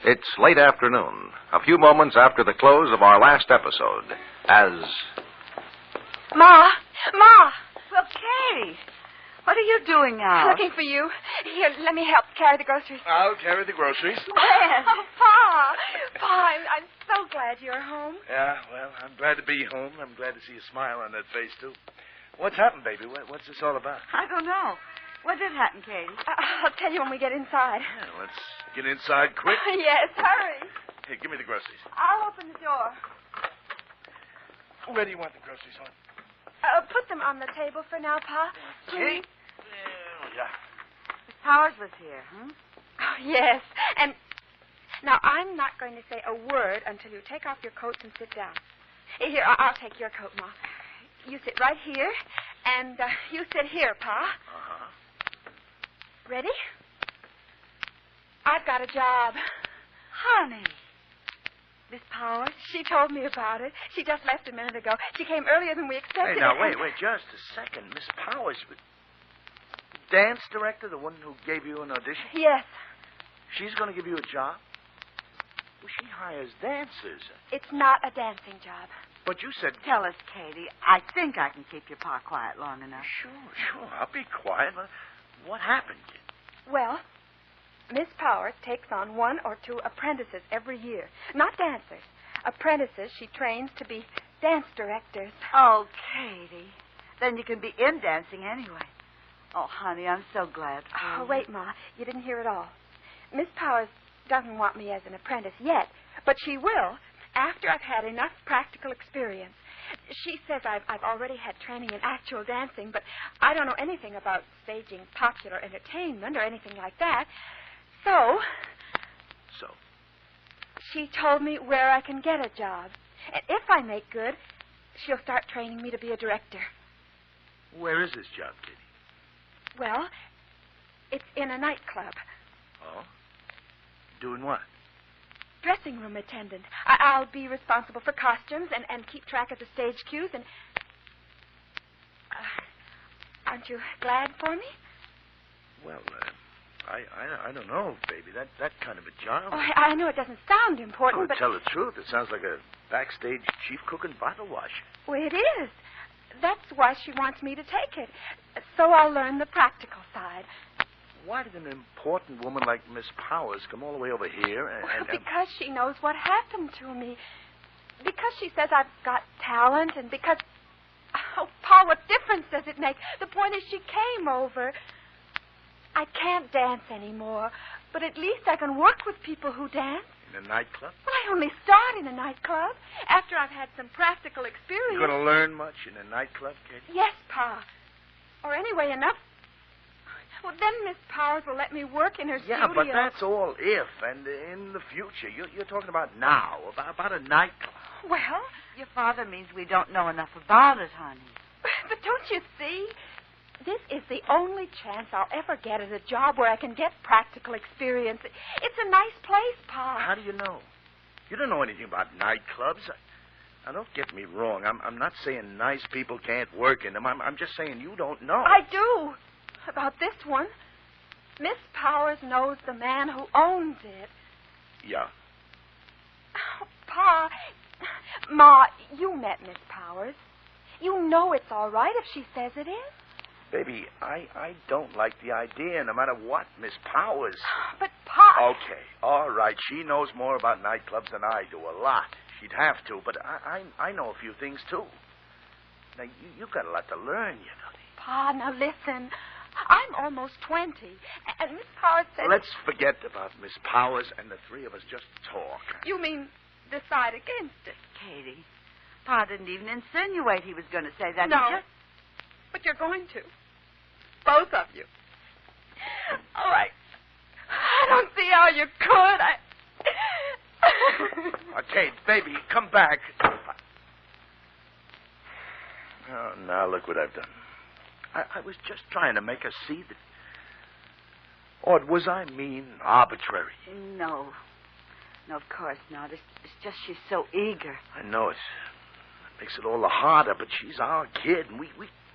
It's late afternoon, a few moments after the close of our last episode, as... Ma! Well, Katie, what are you doing now? Looking for you. Here, let me help carry the groceries. I'll carry the groceries. Oh, Pa! Pa, I'm so glad you're home. Yeah, well, I'm glad to be home. I'm glad to see a smile on that face, too. What's happened, baby? What's this all about? I don't know. What did happen, Katie? I'll tell you when we get inside. Yeah, let's get inside quick. Yes, hurry. Here, give me the groceries. I'll open the door. Where do you want the groceries on? Put them on the table for now, Pa. Okay. Please. Yeah. Miss Powers was here, Oh, yes. And now I'm not going to say a word until you take off your coats and sit down. Here, I'll take your coat, Ma. You sit right here, and you sit here, Pa. Uh-huh. Ready? I've got a job. Honey. Miss Powers? She told me about it. She just left a minute ago. She came earlier than we expected. Hey, now, wait, just a second. Miss Powers, dance director, the one who gave you an audition? Yes. She's going to give you a job? Well, she hires dancers. It's not a dancing job. But you said... Tell us, Katie. I think I can keep your pa quiet long enough. Sure. I'll be quiet. What happened, kid? Well, Miss Powers takes on 1 or 2 apprentices every year. Not dancers. Apprentices she trains to be dance directors. Oh, Katie. Then you can be in dancing anyway. Oh, honey, I'm so glad for you. Oh, wait, Ma. You didn't hear it all. Miss Powers doesn't want me as an apprentice yet, but she will after I've had enough practical experience. She says I've already had training in actual dancing, but I don't know anything about staging popular entertainment or anything like that. So? She told me where I can get a job. And if I make good, she'll start training me to be a director. Where is this job, Kitty? Well, it's in a nightclub. Oh? Doing what? Dressing room attendant. I'll be responsible for costumes and keep track of the stage cues and... aren't you glad for me? Well, I don't know, baby. That kind of a job. Oh, I know it doesn't sound important, To but... tell the truth, it sounds like a backstage chief cook and bottle washer. Well, it is. That's why she wants me to take it. So I'll learn the practical side. Why did an important woman like Miss Powers come all the way over here and... Because she knows what happened to me. Because she says I've got talent and because... Oh, Pa, what difference does it make? The point is she came over. I can't dance anymore, but at least I can work with people who dance. In a nightclub? Well, I only start in a nightclub after I've had some practical experience. You going to learn much in a nightclub, Katie? Yes, Pa. Or anyway, enough. Well, then Miss Powers will let me work in her studio. Yeah, but that's all if and in the future. You're talking about now, about a nightclub. Well? Your father means we don't know enough about it, honey. But don't you see? This is the only chance I'll ever get at a job where I can get practical experience. It's a nice place, Pa. How do you know? You don't know anything about nightclubs. Now, don't get me wrong. I'm not saying nice people can't work in them. I'm just saying you don't know. I do. About this one. Miss Powers knows the man who owns it. Yeah. Oh, Pa. Ma, you met Miss Powers. You know it's all right if she says it is. Baby, I don't like the idea, no matter what, Miss Powers. But, Pa... Okay, all right. She knows more about nightclubs than I do, a lot. She'd have to, but I know a few things, too. Now, you've got a lot to learn, you know. Pa, now listen. I'm almost 20, and Miss Powers said... Let's forget about Miss Powers and the three of us just talk. You mean decide against it? Katie, Pa didn't even insinuate he was going to say that. No, He just... but you're going to. Both of you. All right. I don't see how you could. Okay, baby, come back. Oh, now look what I've done. I was just trying to make her see that... Or was I mean, arbitrary? No, of course not. It's just she's so eager. I know it makes it all the harder, but she's our kid, and we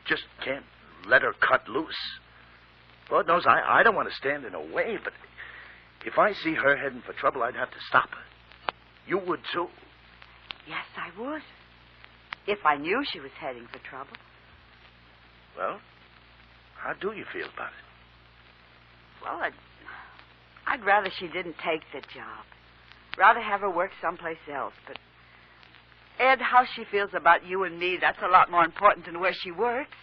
just can't let her cut loose. Lord knows I don't want to stand in her way, but If I see her heading for trouble, I'd have to stop her. You would, too. Yes, I would. If I knew she was heading for trouble. Well, how do you feel about it? Well, I'd rather she didn't take the job. Rather have her work someplace else. But, Ed, how she feels about you and me, that's a lot more important than where she works.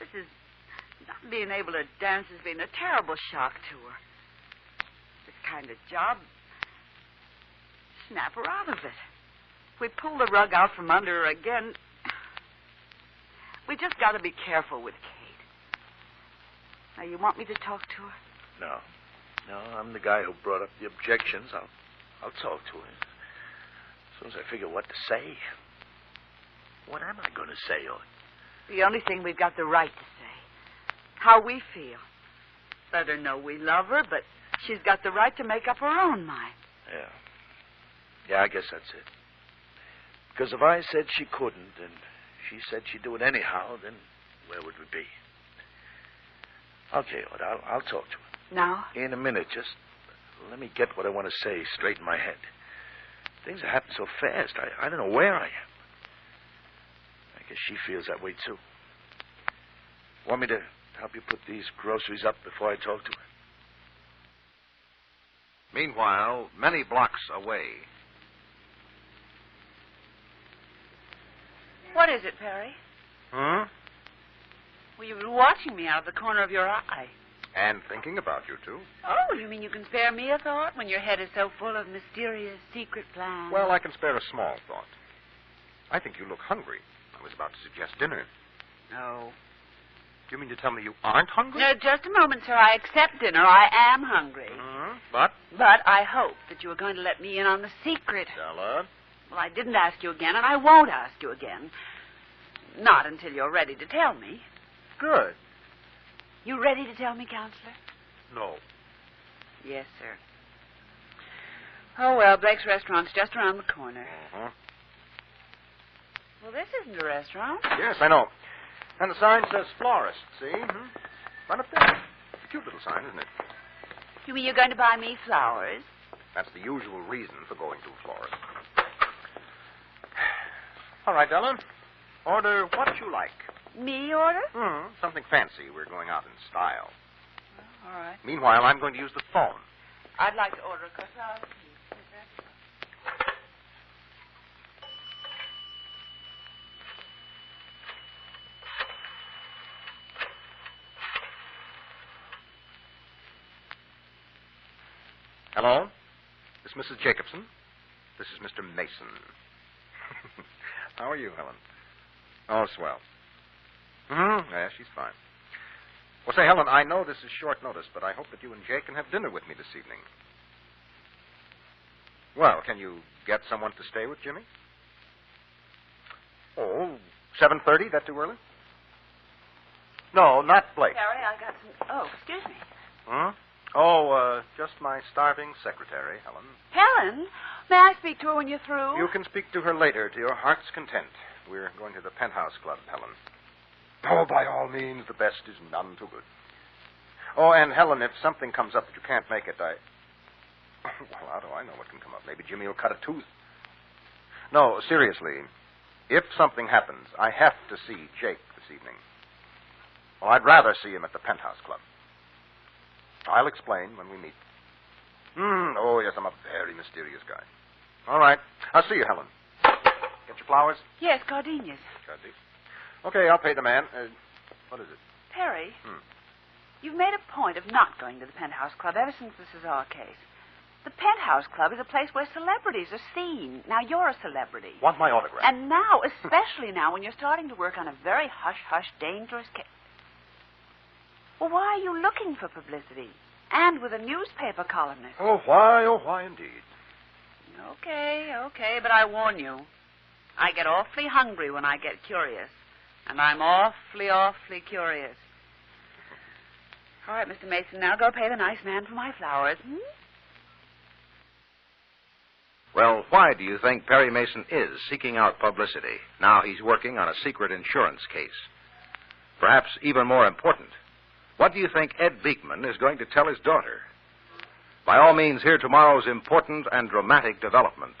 Not being able to dance has been a terrible shock to her. This kind of job, snap her out of it. If we pull the rug out from under her again, we just got to be careful with Kate. Now, you want me to talk to her? No, I'm the guy who brought up the objections. I'll talk to her. As soon as I figure what to say. What am I going to say, Owen? The only thing we've got the right to say. How we feel. Let her know we love her, but she's got the right to make up her own mind. Yeah, I guess that's it. Because if I said she couldn't, and she said she'd do it anyhow, then where would we be? Okay, Owen, I'll talk to her. Now? In a minute. Just let me get what I want to say straight in my head. Things have happened so fast, I don't know where I am. I guess she feels that way, too. Want me to help you put these groceries up before I talk to her? Meanwhile, many blocks away. What is it, Perry? Hmm? Well, you've been watching me out of the corner of your eye. And thinking about you, too. Oh, you mean you can spare me a thought when your head is so full of mysterious, secret plans? Well, I can spare a small thought. I think you look hungry. I was about to suggest dinner. No. Do you mean to tell me you aren't hungry? No, just a moment, sir. I accept dinner. I am hungry. But? But I hope that you are going to let me in on the secret. Della? Well, I didn't ask you again, and I won't ask you again. Not until you're ready to tell me. Good. You ready to tell me, Counselor? No. Yes, sir. Oh, well, Blake's restaurant's just around the corner. Uh-huh. Well, this isn't a restaurant. Yes, I know. And the sign says florist, see? Right up there. It's a cute little sign, isn't it? You mean you're going to buy me flowers? That's the usual reason for going to a florist. All right, Della. Order what you like. Me order? Something fancy. We're going out in style. All right. Meanwhile, I'm going to use the phone. I'd like to order a croissant. Hello? This is Mrs. Jacobson. This is Mr. Mason. How are you, Helen? Oh, swell. Yeah, she's fine. Well, say, Helen, I know this is short notice, but I hope that you and Jake can have dinner with me this evening. Well, can you get someone to stay with Jimmy? Oh, 7:30? That too early? No, not Blake. Harry, I got some... Oh, excuse me. Oh, just my starving secretary, Helen. Helen? May I speak to her when you're through? You can speak to her later, to your heart's content. We're going to the Penthouse Club, Helen. Oh, by all means, the best is none too good. Oh, and Helen, if something comes up that you can't make it, Well, how do I know what can come up? Maybe Jimmy will cut a tooth. No, seriously, if something happens, I have to see Jake this evening. Well, I'd rather see him at the Penthouse Club. I'll explain when we meet. Oh, yes, I'm a very mysterious guy. All right. I'll see you, Helen. Get your flowers? Yes, gardenias. Gardenias. Okay, I'll pay the man. What is it? Perry, you've made a point of not going to the Penthouse Club ever since this is our case. The Penthouse Club is a place where celebrities are seen. Now, you're a celebrity. Want my autograph? And now, especially now, when you're starting to work on a very hush-hush, dangerous case. Well, why are you looking for publicity? And with a newspaper columnist. Oh, why indeed. Okay, but I warn you. I get awfully hungry when I get curious. And I'm awfully curious. All right, Mr. Mason, now go pay the nice man for my flowers. Well, why do you think Perry Mason is seeking out publicity? Now he's working on a secret insurance case. Perhaps even more important, what do you think Ed Beekman is going to tell his daughter? By all means, hear tomorrow's important and dramatic development.